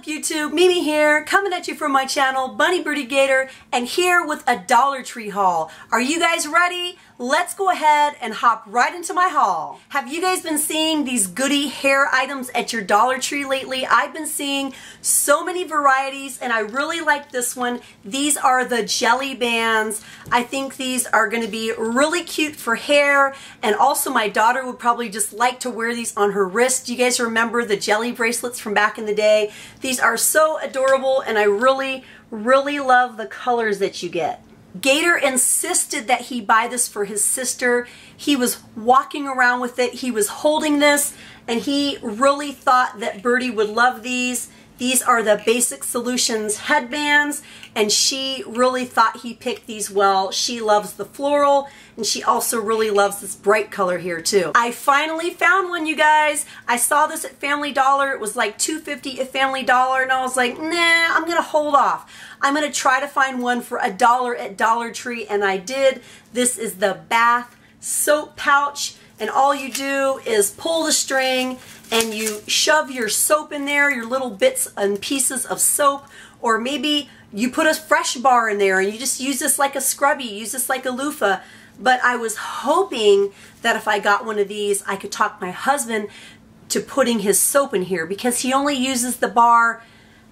YouTube? Mimi here, coming at you from my channel, Bunny Birdy Gator, and here with a Dollar Tree haul. Are you guys ready? Let's go ahead and hop right into my haul. Have you guys been seeing these goody hair items at your Dollar Tree lately? I've been seeing so many varieties and I really like this one. These are the jelly bands. I think these are going to be really cute for hair, and also my daughter would probably just like to wear these on her wrist. You guys remember the jelly bracelets from back in the day? These are so adorable and I really love the colors that you get. Gator insisted that he buy this for his sister. He was walking around with it, he was holding this, and he really thought that Birdy would love these. These are the Basic Solutions headbands, and she really thought he picked these well. She loves the floral, and she also really loves this bright color here too. I finally found one, you guys. I saw this at Family Dollar. It was like $2.50 at Family Dollar, and I was like, nah, I'm gonna hold off. I'm gonna try to find one for $1 at Dollar Tree, and I did. This is the bath soap pouch, and all you do is pull the string and you shove your soap in there, your little bits and pieces of soap, or maybe you put a fresh bar in there and you just use this like a scrubby, use this like a loofah. But I was hoping that if I got one of these, I could talk my husband to putting his soap in here, because he only uses the bar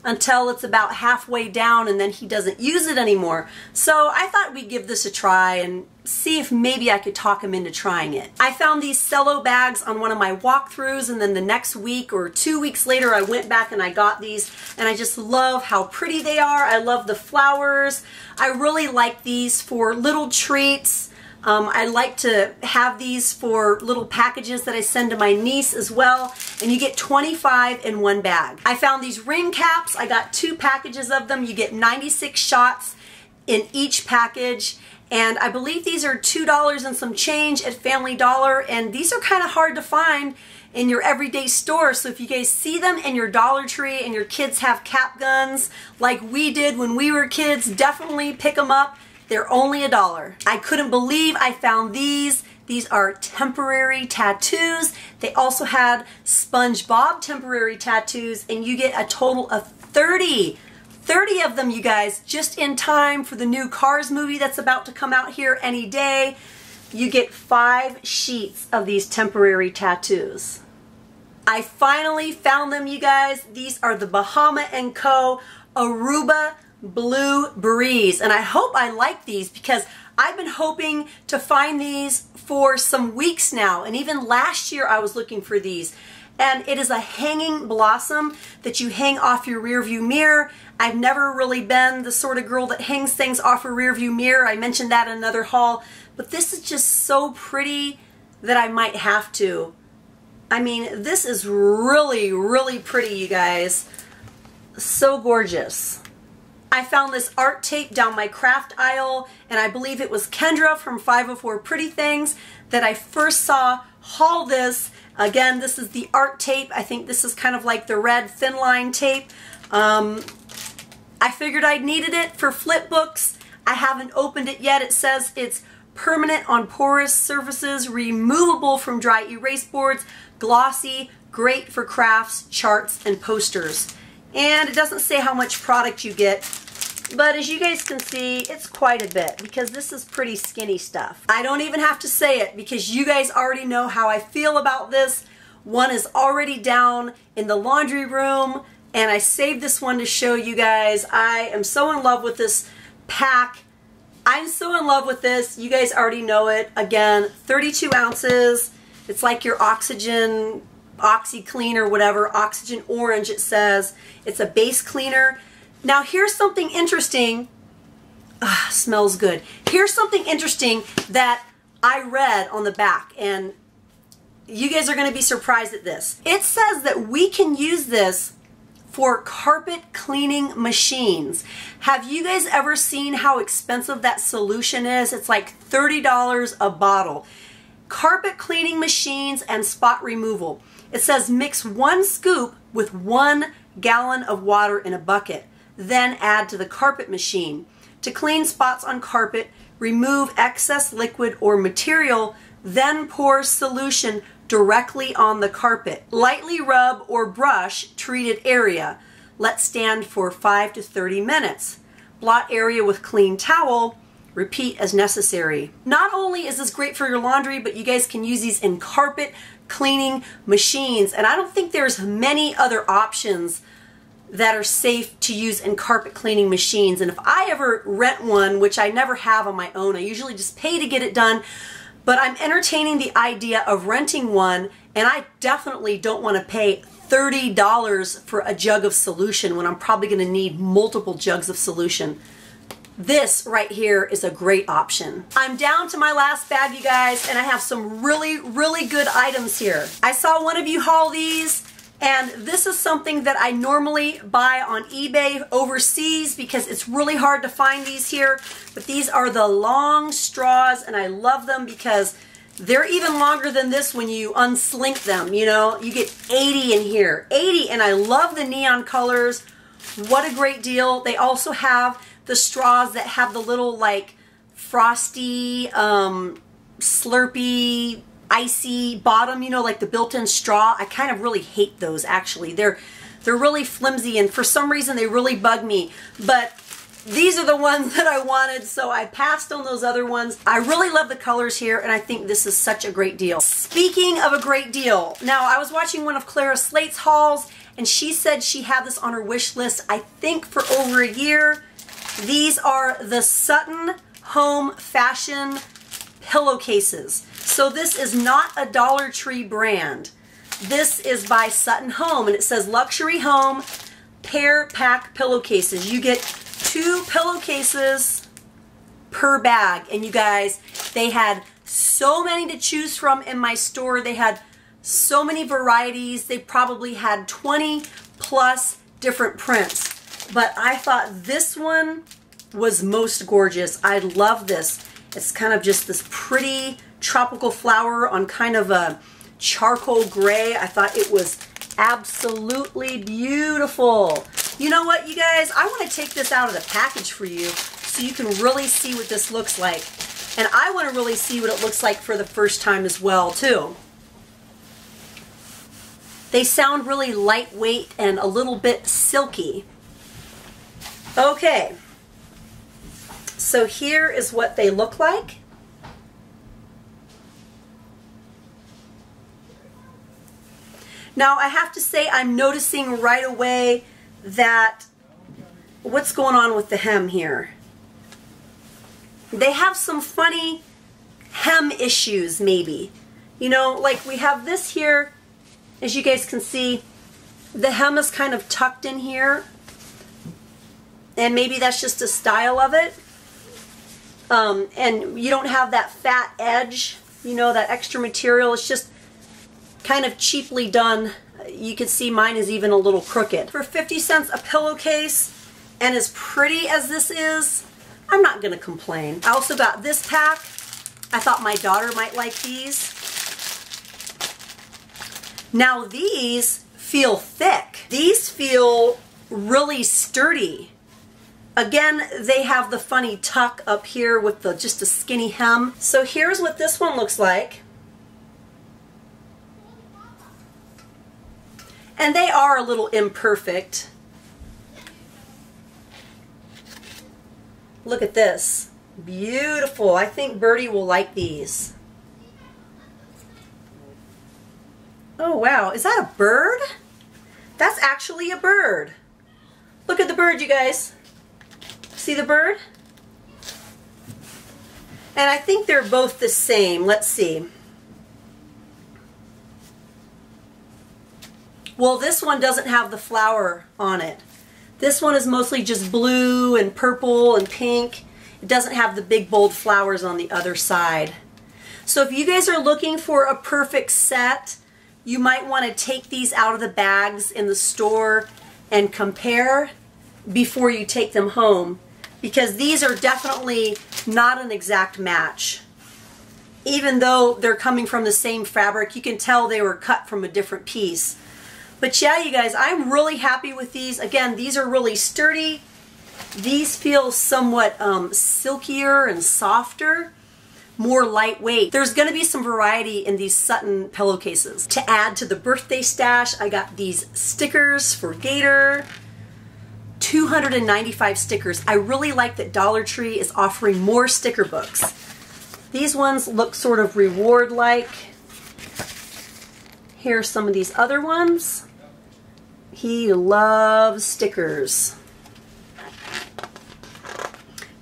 until it's about halfway down and then he doesn't use it anymore. So I thought we'd give this a try and see if maybe I could talk him into trying it. I found these cello bags on one of my walkthroughs, and then the next week or 2 weeks later I went back and I got these, and I just love how pretty they are. I love the flowers. I really like these for little treats. I like to have these for little packages that I send to my niece as well, and you get 25 in one bag. I found these ring caps. I got 2 packages of them. You get 96 shots in each package, and I believe these are $2 and some change at Family Dollar, and these are kind of hard to find in your everyday store. So if you guys see them in your Dollar Tree and your kids have cap guns like we did when we were kids, definitely pick them up. They're only $1. I couldn't believe I found these. These are temporary tattoos. They also had SpongeBob temporary tattoos, and you get a total of 30 of them, you guys, just in time for the new Cars movie that's about to come out here any day. You get 5 sheets of these temporary tattoos. I finally found them, you guys. These are the Bahama & Co. Aruba Blue Breeze, and I hope I like these because I've been hoping to find these for some weeks now, and even last year I was looking for these. And it is a hanging blossom that you hang off your rear view mirror. I've never really been the sort of girl that hangs things off a rear view mirror. I mentioned that in another haul, but this is just so pretty that I might have to. I mean, this is really pretty, you guys. So gorgeous. I found this art tape down my craft aisle, and I believe it was Kendra from 504 Pretty Things that I first saw haul this. Again, this is the art tape. I think this is kind of like the red thin line tape. I figured I'd needed it for flip books. I haven't opened it yet. It says it's permanent on porous surfaces, removable from dry erase boards, glossy, great for crafts, charts, and posters. And it doesn't say how much product you get, but as you guys can see, it's quite a bit because this is pretty skinny stuff. I don't even have to say it because you guys already know how I feel about this. One is already down in the laundry room, and I saved this one to show you guys. I am so in love with this pack. I'm so in love with this. You guys already know it. Again, 32 ounces. It's like your Oxygen OxyClean or whatever, Oxygen Orange it says. It's a base cleaner. Now here's something interesting. Smells good. Here's something interesting that I read on the back, and you guys are going to be surprised at this. It says that we can use this for carpet cleaning machines. Have you guys ever seen how expensive that solution is? It's like $30 a bottle. Carpet cleaning machines and spot removal. It says mix 1 scoop with 1 gallon of water in a bucket, then add to the carpet machine. To clean spots on carpet, remove excess liquid or material, then pour solution directly on the carpet. Lightly rub or brush treated area. let stand for 5 to 30 minutes. Blot area with clean towel. Repeat as necessary. Not only is this great for your laundry, but you guys can use these in carpet cleaning machines. And I don't think there's many other options that are safe to use in carpet cleaning machines. And if I ever rent one, which I never have on my own, I usually just pay to get it done, but I'm entertaining the idea of renting one, and I definitely don't want to pay $30 for a jug of solution when I'm probably going to need multiple jugs of solution. This right here is a great option. I'm down to my last bag, you guys, and I have some really, really good items here. I saw one of you haul these, and this is something that I normally buy on eBay overseas because it's really hard to find these here. But these are the long straws, and I love them because they're even longer than this when you unslink them. You know, you get 80 in here. 80, and I love the neon colors. What a great deal. They also have the straws that have the little like frosty, slurpy, icy bottom, you know, like the built-in straw. I kind of really hate those actually. They're really flimsy, and for some reason they really bug me. But these are the ones that I wanted, so I passed on those other ones. I really love the colors here, and I think this is such a great deal. Speaking of a great deal, now I was watching one of Clara Slate's hauls, and she said she had this on her wish list, I think for over a year. These are the Sutton Home Fashion pillowcases. So this is not a Dollar Tree brand. This is by Sutton Home, and it says Luxury Home Pair Pack Pillowcases. You get 2 pillowcases per bag, and you guys, they had so many to choose from in my store. They had so many varieties. They probably had 20 plus different prints. But I thought this one was most gorgeous. I love this. It's kind of just this pretty tropical flower on kind of a charcoal gray. I thought it was absolutely beautiful. You know what, you guys? I want to take this out of the package for you so you can really see what this looks like. And I want to really see what it looks like for the first time as well, too. They sound really lightweight and a little bit silky. Okay, so here is what they look like. Now I have to say I'm noticing right away that what's going on with the hem here. They have some funny hem issues maybe. You know, like we have this here, as you guys can see, the hem is kind of tucked in here. And maybe that's just a style of it. And you don't have that fat edge, you know, that extra material. It's just kind of cheaply done. You can see mine is even a little crooked. For 50 cents a pillowcase, and as pretty as this is, I'm not going to complain. I also got this pack. I thought my daughter might like these. Now these feel thick. These feel really sturdy. Again, they have the funny tuck up here with the just a skinny hem. So here's what this one looks like. And they are a little imperfect. Look at this. Beautiful. I think Birdy will like these. Oh wow, is that a bird? That's actually a bird. Look at the bird, you guys. See the bird? And I think they're both the same. Let's see. Well, this one doesn't have the flower on it. This one is mostly just blue and purple and pink. It doesn't have the big bold flowers on the other side. So if you guys are looking for a perfect set, you might want to take these out of the bags in the store and compare before you take them home, because these are definitely not an exact match. Even though they're coming from the same fabric, you can tell they were cut from a different piece. But yeah, you guys, I'm really happy with these. Again, these are really sturdy. These feel somewhat silkier and softer, more lightweight. There's going to be some variety in these Sutton pillowcases. To add to the birthday stash, I got these stickers for Gator. 295 stickers. I really like that Dollar Tree is offering more sticker books. These ones look sort of reward-like. Here are some of these other ones. He loves stickers.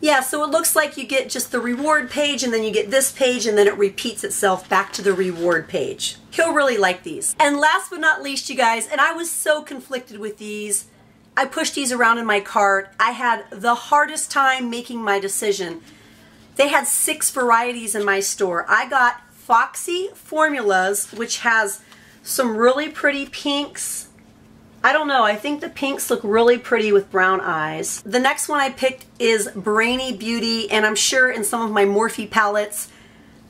Yeah, so it looks like you get just the reward page and then you get this page and then it repeats itself back to the reward page. He'll really like these. And last but not least, you guys, and I was so conflicted with these. I pushed these around in my cart. I had the hardest time making my decision. They had 6 varieties in my store. I got Foxy Formulas, which has some really pretty pinks. I don't know, I think the pinks look really pretty with brown eyes. The next one I picked is Brainy Beauty, and I'm sure in some of my Morphe palettes,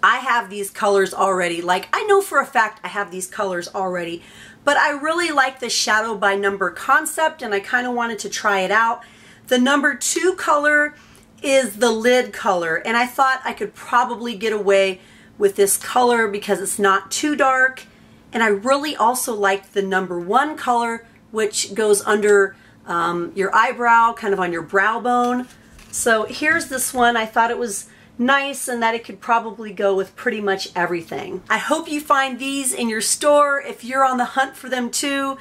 I have these colors already. Like, I know for a fact I have these colors already, but I really like the shadow by number concept, and I kind of wanted to try it out. The number 2 color is the lid color, and I thought I could probably get away with this color because it's not too dark, and I really also liked the number 1 color, which goes under your eyebrow, kind of on your brow bone. So here's this one. I thought it was nice and that it could probably go with pretty much everything. I hope you find these in your store if you're on the hunt for them too,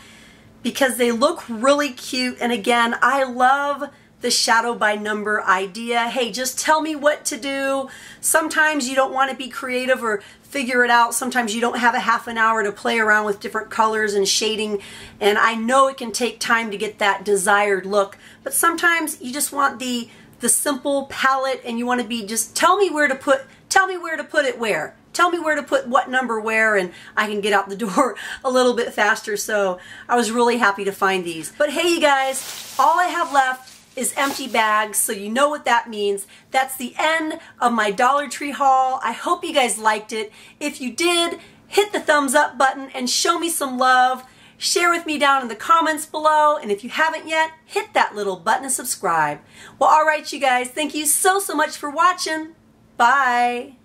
because they look really cute. And again, I love the shadow by number idea. Hey, just tell me what to do. Sometimes you don't want to be creative or figure it out. Sometimes you don't have a half an hour to play around with different colors and shading, and I know it can take time to get that desired look, but sometimes you just want the simple palette and you want to be just tell me where to put it where. Tell me where to put what number where, and I can get out the door a little bit faster. So I was really happy to find these. But hey, you guys, all I have left is empty bags, so you know what that means. That's the end of my Dollar Tree haul. I hope you guys liked it. If you did, hit the thumbs up button and show me some love. Share with me down in the comments below, and if you haven't yet, hit that little button and subscribe. Well, alright you guys, thank you so much for watching. Bye!